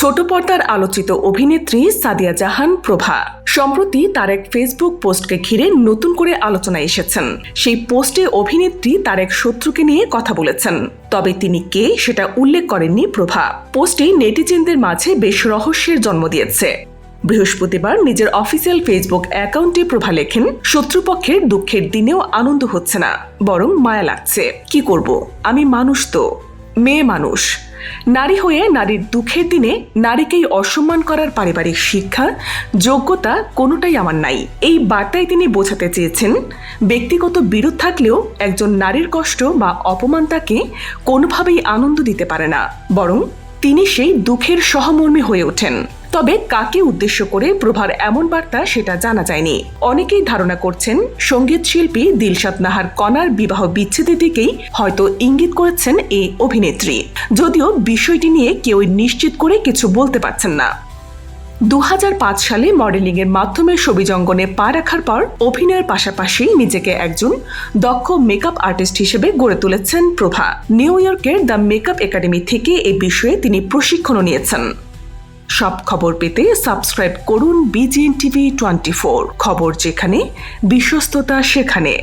ছোট পর্দার আলোচিত অভিনেত্রী সাদিয়া জাহান প্রভা সম্প্রতি তার এক ফেসবুক পোস্টকে ঘিরে নতুন করে আলোচনায় এসেছেন। সেই পোস্টে অভিনেত্রী তার এক শত্রুকে নিয়ে কথা বলেছেন, তবে তিনি কে সেটা উল্লেখ করেননি প্রভা। পোস্টটি নেটিজেনদের মাঝে বেশ রহস্যের জন্ম দিয়েছে। বৃহস্পতিবার নিজের অফিসিয়াল ফেসবুক অ্যাকাউন্টে প্রভা লেখেন, শত্রুপক্ষের দুঃখের দিনেও আনন্দ হচ্ছে না, বরং মায়া লাগছে। কি করব, আমি মানুষ তো, মেয়ে মানুষ। নারী হয়ে নারীর দুঃখের দিনে নারীকেই অসম্মান করার পারিবারিক শিক্ষা, যোগ্যতা কোনোটাই আমার নাই। এই বার্তায় তিনি বোঝাতে চেয়েছেন, ব্যক্তিগত বিরোধ থাকলেও একজন নারীর কষ্ট বা অপমান তাকে কোনোভাবেই আনন্দ দিতে পারে না, বরং তিনি সেই দুঃখের সহমর্মী হয়ে ওঠেন। তবে কাকে উদ্দেশ্য করে প্রভার এমন বার্তা সেটা জানা যায়নি। অনেকেই ধারণা করছেন সঙ্গীত শিল্পী দিলশাদ নাহার কণার বিবাহ বিচ্ছেদের দিকেই হয়তো ইঙ্গিত করেছেন এই অভিনেত্রী, যদিও বিষয়টি নিয়ে কেউই নিশ্চিত করে কিছু বলতে পারছেন না। 2005 সালে মডেলিংয়ের মাধ্যমে ছবিজঙ্গনে পা রাখার পর অভিনয়ের পাশাপাশি নিজেকে একজন দক্ষ মেকআপ আর্টিস্ট হিসেবে গড়ে তুলেছেন প্রভা। নিউ ইয়র্কের দ্য মেকআপ একাডেমি থেকে এই বিষয়ে তিনি প্রশিক্ষণও নিয়েছেন। সব খবর পেতে সাবস্ক্রাইব করুন BGN TV 24। খবর যেখানে, বিশ্বস্ততা সেখানে।